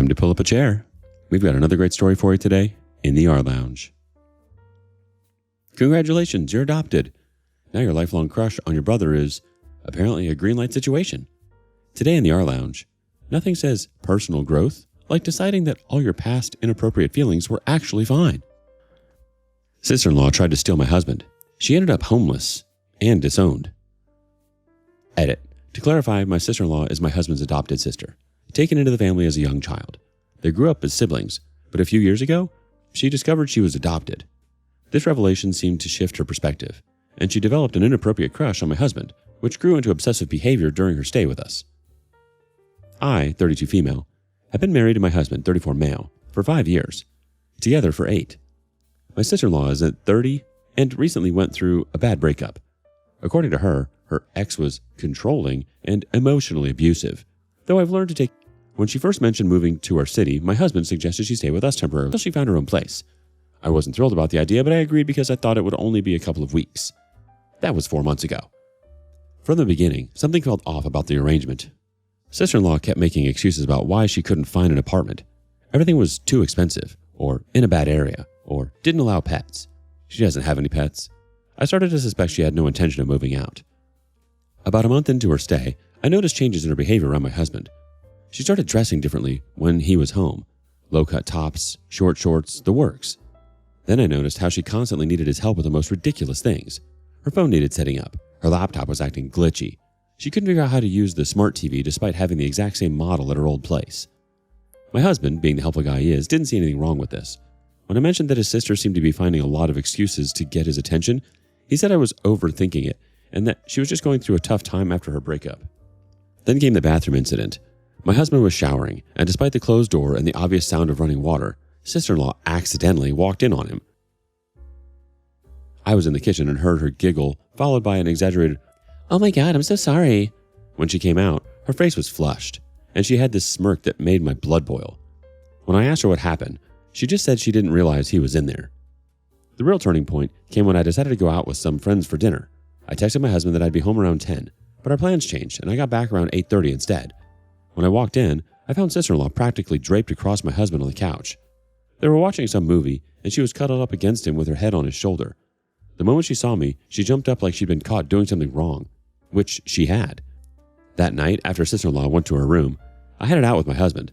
Time to pull up a chair. We've got another great story for you today in the rLounge. Congratulations, you're adopted. Now your lifelong crush on your brother is apparently a green light situation. Today in the rLounge, nothing says personal growth like deciding that all your past inappropriate feelings were actually fine. Sister-in-law tried to steal my husband. She ended up homeless and disowned. Edit. To clarify, my sister-in-law is my husband's adopted sister, taken into the family as a young child. They grew up as siblings, but a few years ago, she discovered she was adopted. This revelation seemed to shift her perspective, and she developed an inappropriate crush on my husband, which grew into obsessive behavior during her stay with us. I, 32 female, have been married to my husband, 34 male, for 5 years, together for 8. My sister-in-law is at 30 and recently went through a bad breakup. According to her, her ex was controlling and emotionally abusive, though I've learned to take. When she first mentioned moving to our city, my husband suggested she stay with us temporarily until she found her own place. I wasn't thrilled about the idea, but I agreed because I thought it would only be a couple of weeks. That was 4 months ago. From the beginning, something felt off about the arrangement. Sister-in-law kept making excuses about why she couldn't find an apartment. Everything was too expensive, or in a bad area, or didn't allow pets. She doesn't have any pets. I started to suspect she had no intention of moving out. About a month into her stay, I noticed changes in her behavior around my husband. She started dressing differently when he was home. Low-cut tops, short shorts, the works. Then I noticed how she constantly needed his help with the most ridiculous things. Her phone needed setting up. Her laptop was acting glitchy. She couldn't figure out how to use the smart TV despite having the exact same model at her old place. My husband, being the helpful guy he is, didn't see anything wrong with this. When I mentioned that his sister seemed to be finding a lot of excuses to get his attention, he said I was overthinking it and that she was just going through a tough time after her breakup. Then came the bathroom incident. My husband was showering, and despite the closed door and the obvious sound of running water, sister-in-law accidentally walked in on him. I was in the kitchen and heard her giggle, followed by an exaggerated, "Oh my God, I'm so sorry." When she came out, her face was flushed, and she had this smirk that made my blood boil. When I asked her what happened, she just said she didn't realize he was in there. The real turning point came when I decided to go out with some friends for dinner. I texted my husband that I'd be home around 10, but our plans changed, and I got back around 8:30 instead. When I walked in, I found sister-in-law practically draped across my husband on the couch. They were watching some movie, and she was cuddled up against him with her head on his shoulder. The moment she saw me, she jumped up like she'd been caught doing something wrong, which she had. That night, after sister-in-law went to her room, I had it out with my husband.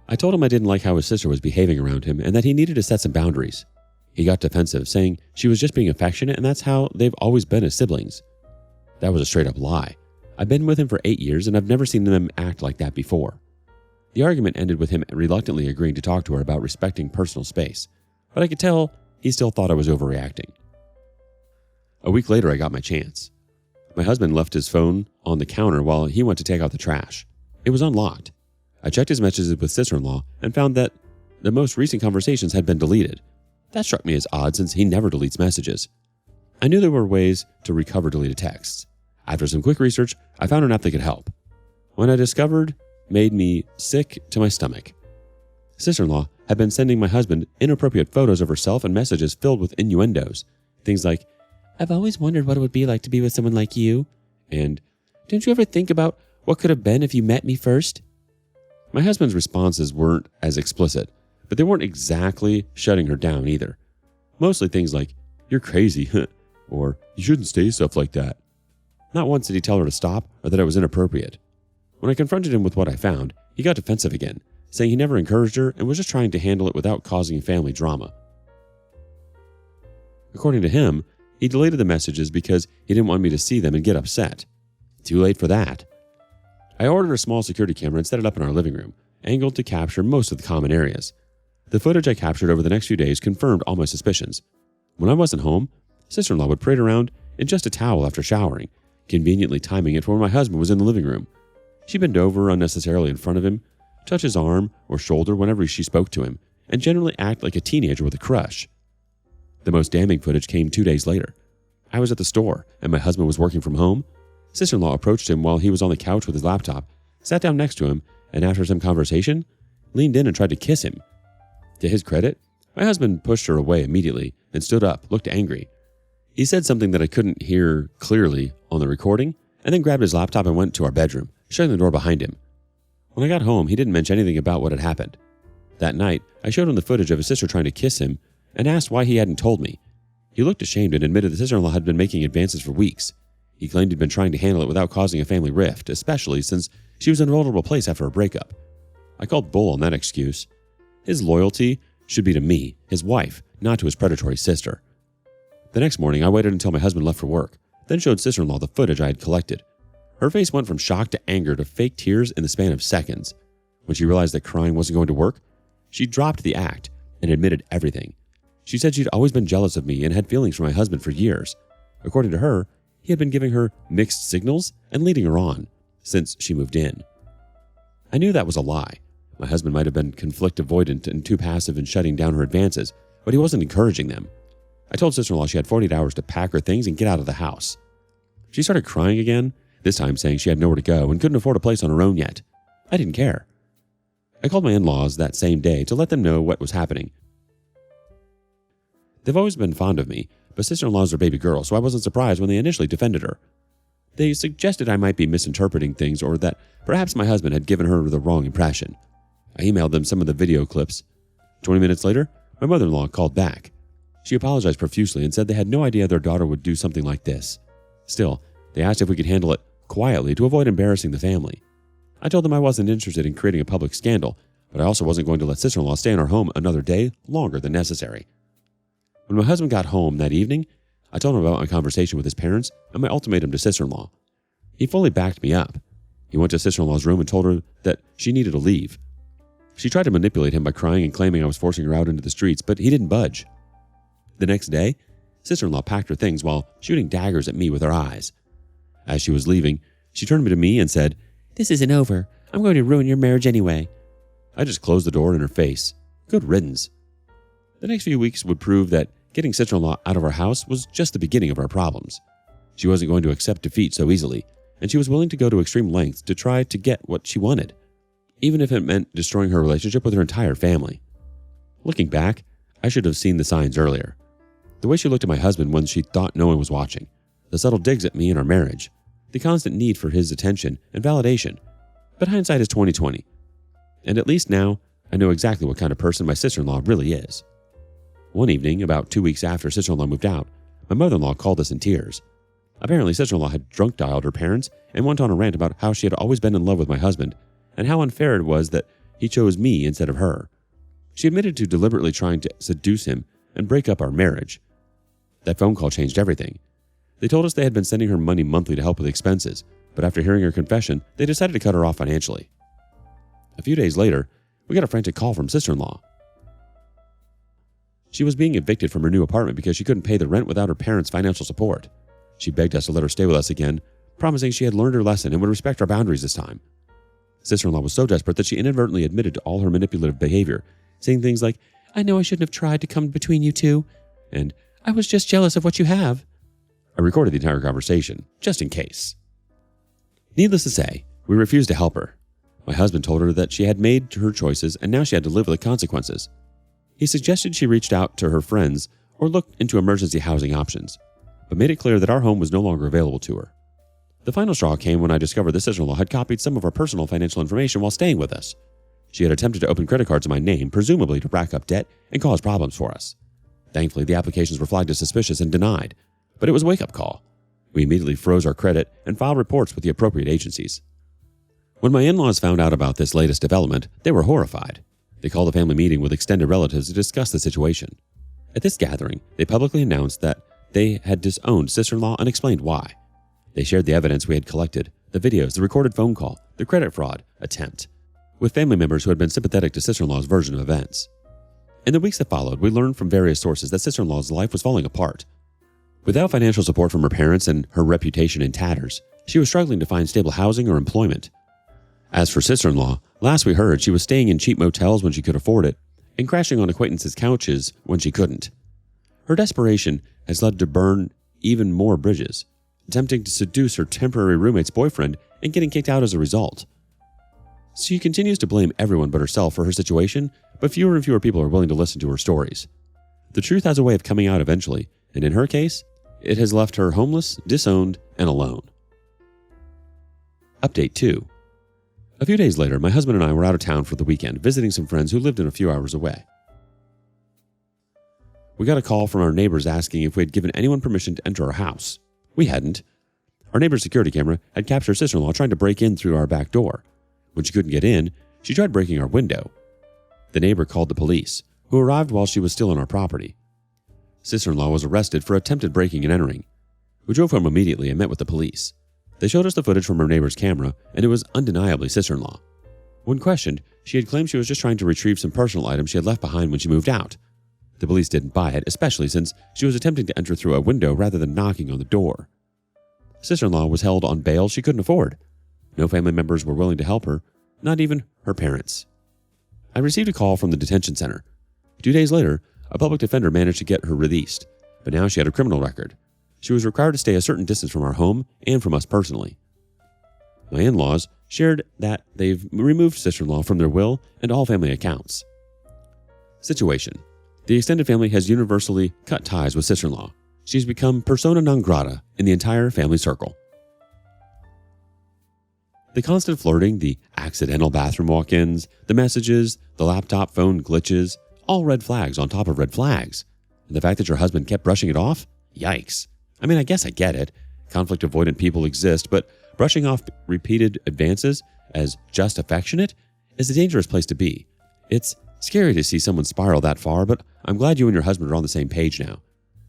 I told him I didn't like how his sister was behaving around him and that he needed to set some boundaries. He got defensive, saying she was just being affectionate and that's how they've always been as siblings. That was a straight-up lie. I've been with him for 8 years and I've never seen them act like that before. The argument ended with him reluctantly agreeing to talk to her about respecting personal space, but I could tell he still thought I was overreacting. A week later, I got my chance. My husband left his phone on the counter while he went to take out the trash. It was unlocked. I checked his messages with sister-in-law and found that the most recent conversations had been deleted. That struck me as odd since he never deletes messages. I knew there were ways to recover deleted texts. After some quick research, I found an app that could help. When I discovered, made me sick to my stomach. Sister-in-law had been sending my husband inappropriate photos of herself and messages filled with innuendos. Things like, "I've always wondered what it would be like to be with someone like you," and "Don't you ever think about what could have been if you met me first?" My husband's responses weren't as explicit, but they weren't exactly shutting her down either. Mostly things like, "You're crazy," or "You shouldn't say stuff like that." Not once did he tell her to stop or that it was inappropriate. When I confronted him with what I found, he got defensive again, saying he never encouraged her and was just trying to handle it without causing family drama. According to him, he deleted the messages because he didn't want me to see them and get upset. Too late for that. I ordered a small security camera and set it up in our living room, angled to capture most of the common areas. The footage I captured over the next few days confirmed all my suspicions. When I wasn't home, sister-in-law would parade around in just a towel after showering, conveniently timing it for when my husband was in the living room. She'd bend over unnecessarily in front of him, touch his arm or shoulder whenever she spoke to him, and generally act like a teenager with a crush. The most damning footage came 2 days later. I was at the store, and my husband was working from home. Sister-in-law approached him while he was on the couch with his laptop, sat down next to him, and after some conversation, leaned in and tried to kiss him. To his credit, my husband pushed her away immediately and stood up, looked angry. He said something that I couldn't hear clearly on the recording, and then grabbed his laptop and went to our bedroom, shutting the door behind him. When I got home, he didn't mention anything about what had happened. That night, I showed him the footage of his sister trying to kiss him and asked why he hadn't told me. He looked ashamed and admitted the sister-in-law had been making advances for weeks. He claimed he'd been trying to handle it without causing a family rift, especially since she was in a vulnerable place after a breakup. I called bull on that excuse. His loyalty should be to me, his wife, not to his predatory sister. The next morning, I waited until my husband left for work, then showed sister-in-law the footage I had collected. Her face went from shock to anger to fake tears in the span of seconds. When she realized that crying wasn't going to work, she dropped the act and admitted everything. She said she'd always been jealous of me and had feelings for my husband for years. According to her, he had been giving her mixed signals and leading her on since she moved in. I knew that was a lie. My husband might have been conflict avoidant and too passive in shutting down her advances, but he wasn't encouraging them. I told sister-in-law she had 48 hours to pack her things and get out of the house. She started crying again, this time saying she had nowhere to go and couldn't afford a place on her own yet. I didn't care. I called my in-laws that same day to let them know what was happening. They've always been fond of me, but sister-in-law's their baby girl, so I wasn't surprised when they initially defended her. They suggested I might be misinterpreting things or that perhaps my husband had given her the wrong impression. I emailed them some of the video clips. 20 minutes later, my mother-in-law called back. She apologized profusely and said they had no idea their daughter would do something like this. Still, they asked if we could handle it quietly to avoid embarrassing the family. I told them I wasn't interested in creating a public scandal, but I also wasn't going to let sister-in-law stay in our home another day longer than necessary. When my husband got home that evening, I told him about my conversation with his parents and my ultimatum to sister-in-law. He fully backed me up. He went to sister-in-law's room and told her that she needed to leave. She tried to manipulate him by crying and claiming I was forcing her out into the streets, but he didn't budge. The next day, sister-in-law packed her things while shooting daggers at me with her eyes. As she was leaving, she turned to me and said, "This isn't over. I'm going to ruin your marriage anyway." I just closed the door in her face. Good riddance. The next few weeks would prove that getting sister-in-law out of our house was just the beginning of our problems. She wasn't going to accept defeat so easily, and she was willing to go to extreme lengths to try to get what she wanted, even if it meant destroying her relationship with her entire family. Looking back, I should have seen the signs earlier. The way she looked at my husband when she thought no one was watching, the subtle digs at me and our marriage, the constant need for his attention and validation. But hindsight is 20/20. And at least now, I know exactly what kind of person my sister-in-law really is. One evening, about 2 weeks after sister-in-law moved out, my mother-in-law called us in tears. Apparently, sister-in-law had drunk dialed her parents and went on a rant about how she had always been in love with my husband and how unfair it was that he chose me instead of her. She admitted to deliberately trying to seduce him and break up our marriage. That phone call changed everything. They told us they had been sending her money monthly to help with expenses, but after hearing her confession, they decided to cut her off financially. A few days later, we got a frantic call from sister-in-law. She was being evicted from her new apartment because she couldn't pay the rent without her parents' financial support. She begged us to let her stay with us again, promising she had learned her lesson and would respect our boundaries this time. Sister-in-law was so desperate that she inadvertently admitted to all her manipulative behavior, saying things like, "I know I shouldn't have tried to come between you two," and "I was just jealous of what you have." I recorded the entire conversation, just in case. Needless to say, we refused to help her. My husband told her that she had made her choices and now she had to live with the consequences. He suggested she reached out to her friends or looked into emergency housing options, but made it clear that our home was no longer available to her. The final straw came when I discovered the sister-in-law had copied some of our personal financial information while staying with us. She had attempted to open credit cards in my name, presumably to rack up debt and cause problems for us. Thankfully, the applications were flagged as suspicious and denied, but it was a wake-up call. We immediately froze our credit and filed reports with the appropriate agencies. When my in-laws found out about this latest development, they were horrified. They called a family meeting with extended relatives to discuss the situation. At this gathering, they publicly announced that they had disowned sister-in-law and explained why. They shared the evidence we had collected, the videos, the recorded phone call, the credit fraud attempt, with family members who had been sympathetic to sister-in-law's version of events. In the weeks that followed, we learned from various sources that sister-in-law's life was falling apart. Without financial support from her parents and her reputation in tatters, she was struggling to find stable housing or employment. As for sister-in-law, last we heard she was staying in cheap motels when she could afford it and crashing on acquaintances' couches when she couldn't. Her desperation has led to burn even more bridges, attempting to seduce her temporary roommate's boyfriend and getting kicked out as a result. She continues to blame everyone but herself for her situation, but fewer and fewer people are willing to listen to her stories. The truth has a way of coming out eventually, and in her case, it has left her homeless, disowned, and alone. Update 2. A few days later, my husband and I were out of town for the weekend, visiting some friends who lived in a few hours away. We got a call from our neighbors asking if we had given anyone permission to enter our house. We hadn't. Our neighbor's security camera had captured sister-in-law trying to break in through our back door. When she couldn't get in, she tried breaking our window. The neighbor called the police, who arrived while she was still on our property. Sister-in-law was arrested for attempted breaking and entering. We drove home immediately and met with the police. They showed us the footage from her neighbor's camera, and it was undeniably sister-in-law. When questioned, she had claimed she was just trying to retrieve some personal items she had left behind when she moved out. The police didn't buy it, especially since she was attempting to enter through a window rather than knocking on the door. Sister-in-law was held on bail she couldn't afford. No family members were willing to help her, not even her parents. I received a call from the detention center. 2 days later, a public defender managed to get her released, but now she had a criminal record. She was required to stay a certain distance from our home and from us personally. My in-laws shared that they've removed sister-in-law from their will and all family accounts. Situation: the extended family has universally cut ties with sister-in-law. She's become persona non grata in the entire family circle. The constant flirting, the accidental bathroom walk-ins, the messages, the laptop phone glitches, all red flags on top of red flags. And the fact that your husband kept brushing it off? Yikes. I mean, I guess I get it. Conflict avoidant people exist, but brushing off repeated advances as just affectionate is a dangerous place to be. It's scary to see someone spiral that far, but I'm glad you and your husband are on the same page now.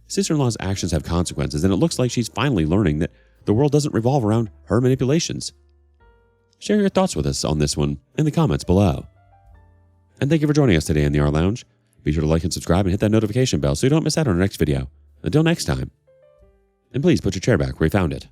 Sister-in-law's actions have consequences, and it looks like she's finally learning that the world doesn't revolve around her manipulations. Share your thoughts with us on this one in the comments below. And thank you for joining us today in the rLounge. Be sure to like and subscribe and hit that notification bell so you don't miss out on our next video. Until next time. And please put your chair back where you found it.